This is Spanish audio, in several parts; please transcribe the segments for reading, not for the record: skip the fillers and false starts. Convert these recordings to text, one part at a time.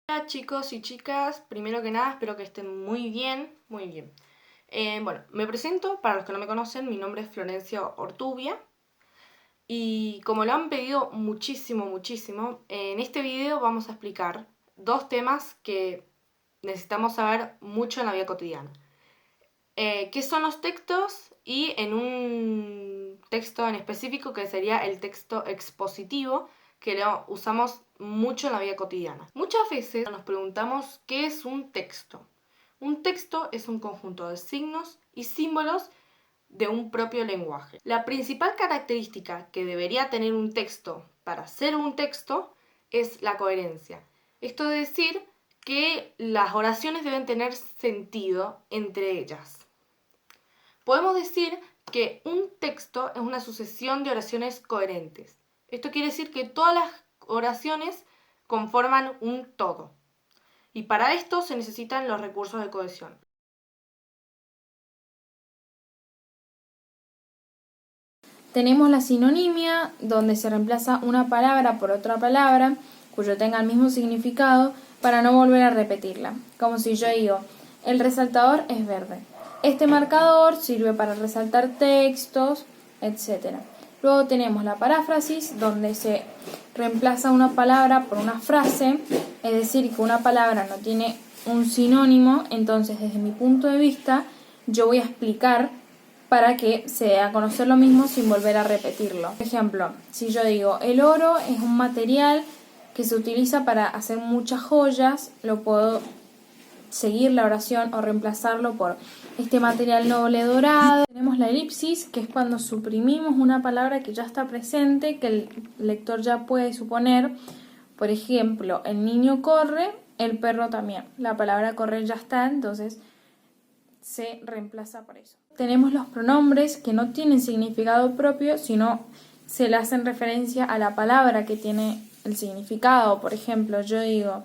Hola chicos y chicas, primero que nada espero que estén muy bien, muy bien. Bueno, me presento, para los que no me conocen, mi nombre es Florencia Ortubia y como lo han pedido muchísimo, muchísimo, en este video vamos a explicar dos temas que necesitamos saber mucho en la vida cotidiana. ¿Qué son los textos? Y en un texto en específico que sería el texto expositivo, que lo usamos mucho en la vida cotidiana. Muchas veces nos preguntamos qué es un texto. Un texto es un conjunto de signos y símbolos de un propio lenguaje. La principal característica que debería tener un texto para ser un texto es la coherencia. Esto es decir, que las oraciones deben tener sentido entre ellas. Podemos decir que un texto es una sucesión de oraciones coherentes. Esto quiere decir que todas las oraciones conforman un todo. Y para esto se necesitan los recursos de cohesión. Tenemos la sinonimia, donde se reemplaza una palabra por otra palabra, cuyo tenga el mismo significado, para no volver a repetirla. Como si yo digo, el resaltador es verde. Este marcador sirve para resaltar textos, etc. Luego tenemos la paráfrasis, donde se reemplaza una palabra por una frase, es decir, que una palabra no tiene un sinónimo, entonces desde mi punto de vista yo voy a explicar para que se dé a conocer lo mismo sin volver a repetirlo. Por ejemplo, si yo digo, el oro es un material que se utiliza para hacer muchas joyas, lo puedo seguir la oración o reemplazarlo por este material noble dorado. Tenemos la elipsis, que es cuando suprimimos una palabra que ya está presente, que el lector ya puede suponer. Por ejemplo, el niño corre, el perro también. La palabra correr ya está, entonces se reemplaza por eso. Tenemos los pronombres que no tienen significado propio, sino se le hacen referencia a la palabra que tiene el significado. Por ejemplo, yo digo,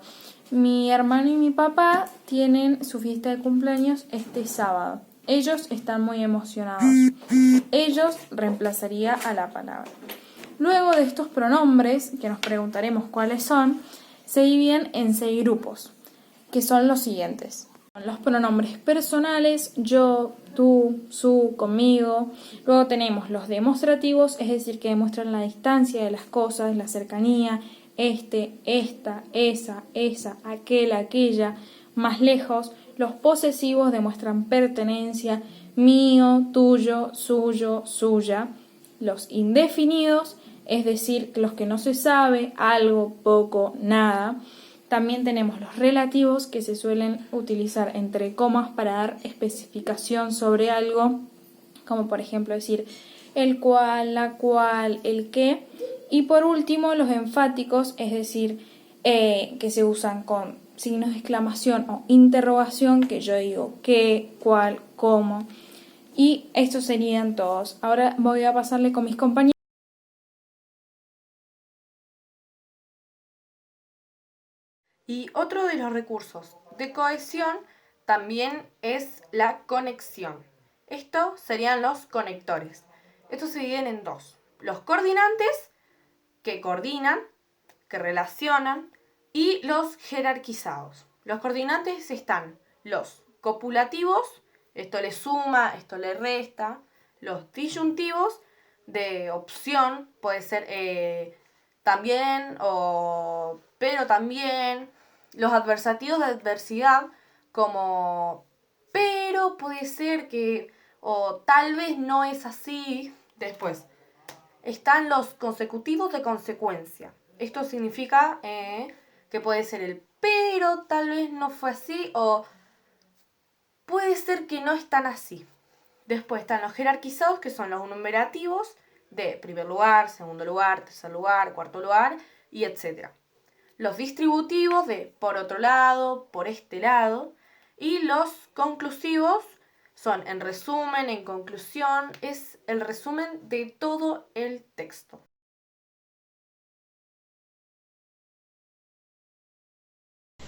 mi hermano y mi papá tienen su fiesta de cumpleaños este sábado. Ellos están muy emocionados. Ellos reemplazaría a la palabra. Luego de estos pronombres, que nos preguntaremos cuáles son, se dividen en 6 grupos, que son los siguientes. Los pronombres personales, yo, tú, su, conmigo. Luego tenemos los demostrativos, es decir, que demuestran la distancia de las cosas, la cercanía, este, esta, esa, aquel, aquella, más lejos. Los posesivos demuestran pertenencia, mío, tuyo, suyo, suya. Los indefinidos, es decir, los que no se sabe, algo, poco, nada. También tenemos los relativos, que se suelen utilizar entre comas para dar especificación sobre algo, como por ejemplo decir el cual, la cual, el qué. Y por último los enfáticos, es decir, que se usan con signos de exclamación o interrogación, que yo digo qué, cuál, cómo. Y estos serían todos. Ahora voy a pasarle con mis compañeros. Y otro de los recursos de cohesión también es la conexión. Estos serían los conectores. Estos se dividen en dos. Los coordinantes, que coordinan, que relacionan, y los jerarquizados. Los coordinantes están los copulativos, esto le suma, esto le resta. Los disyuntivos de opción, puede ser también o pero también. Los adversativos de adversidad, como pero puede ser que, o tal vez no es así. Después están los consecutivos de consecuencia. Esto significa que puede ser el pero tal vez no fue así, o puede ser que no están así. Después están los jerarquizados, que son los numerativos de primer lugar, segundo lugar, tercer lugar, cuarto lugar, y etc. Los distributivos de por otro lado, por este lado, y los conclusivos son en resumen, en conclusión, es el resumen de todo el texto.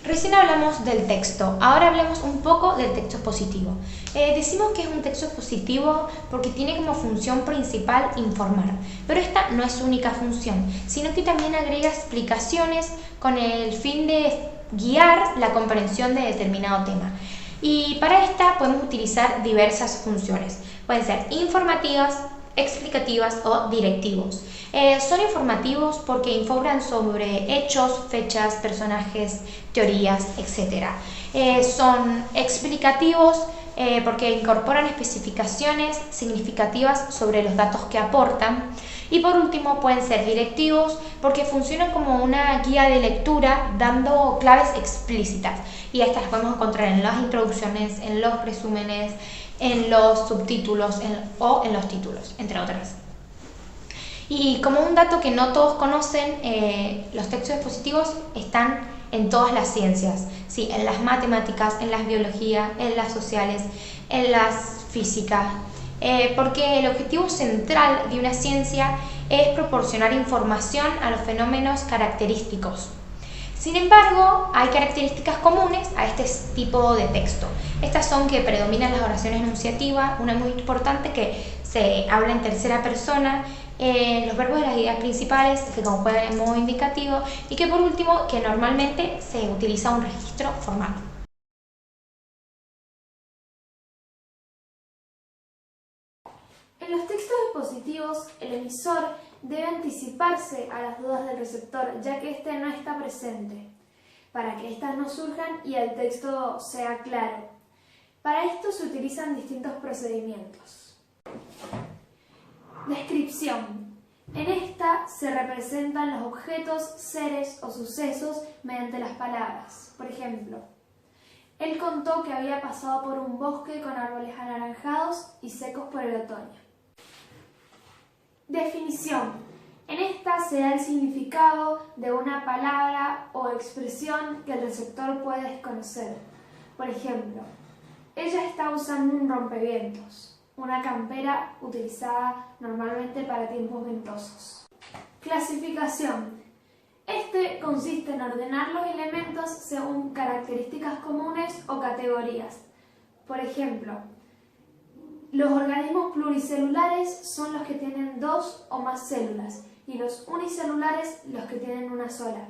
Recién hablamos del texto, ahora hablemos un poco del texto expositivo. Decimos que es un texto expositivo porque tiene como función principal informar, pero esta no es su única función, sino que también agrega explicaciones con el fin de guiar la comprensión de determinado tema. Y para esta podemos utilizar diversas funciones. Pueden ser informativas, explicativas o directivos. Son informativos porque informan sobre hechos, fechas, personajes, teorías, etc. Son explicativos porque incorporan especificaciones significativas sobre los datos que aportan. Y por último pueden ser directivos porque funcionan como una guía de lectura dando claves explícitas. Y estas las podemos encontrar en las introducciones, en los resúmenes, en los subtítulos o en los títulos, entre otras. Y como un dato que no todos conocen, los textos expositivos están en todas las ciencias, ¿sí? En las matemáticas, en las biologías, en las sociales, en las físicas, porque el objetivo central de una ciencia es proporcionar información a los fenómenos característicos. Sin embargo, hay características comunes a este tipo de texto. Estas son que predominan las oraciones enunciativas, una muy importante que se habla en tercera persona, los verbos de las ideas principales que conjugan en modo indicativo y que por último que normalmente se utiliza un registro formal. En los textos expositivos, el emisor debe anticiparse a las dudas del receptor, ya que éste no está presente, para que éstas no surjan y el texto sea claro. Para esto se utilizan distintos procedimientos. Descripción. En esta se representan los objetos, seres o sucesos mediante las palabras. Por ejemplo, él contó que había pasado por un bosque con árboles anaranjados y secos por el otoño. Definición. En esta se da el significado de una palabra o expresión que el receptor puede desconocer. Por ejemplo, ella está usando un rompevientos, una campera utilizada normalmente para tiempos ventosos. Clasificación. Este consiste en ordenar los elementos según características comunes o categorías. Por ejemplo, los organismos pluricelulares son los que tienen 2 o más células y los unicelulares los que tienen una sola.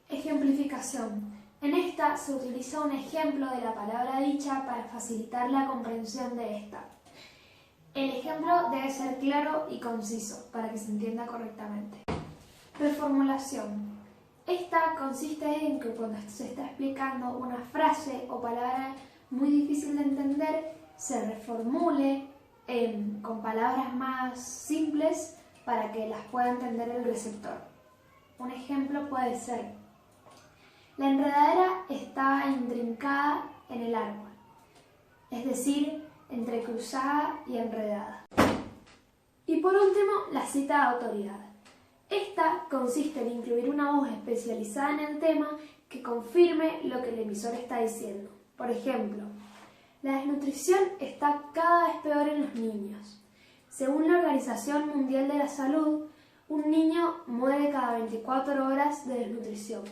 Ejemplificación. En esta se utiliza un ejemplo de la palabra dicha para facilitar la comprensión de esta. El ejemplo debe ser claro y conciso para que se entienda correctamente. Reformulación. Esta consiste en que cuando se está explicando una frase o palabra muy difícil de entender, se reformule con palabras más simples para que las pueda entender el receptor. Un ejemplo puede ser: la enredadera estaba intrincada en el árbol, es decir, entrecruzada y enredada. Y por último, la cita de autoridad. Esta consiste en incluir una voz especializada en el tema que confirme lo que el emisor está diciendo. Por ejemplo, la desnutrición está cada vez peor en los niños. Según la Organización Mundial de la Salud, un niño muere cada 24 horas de desnutrición.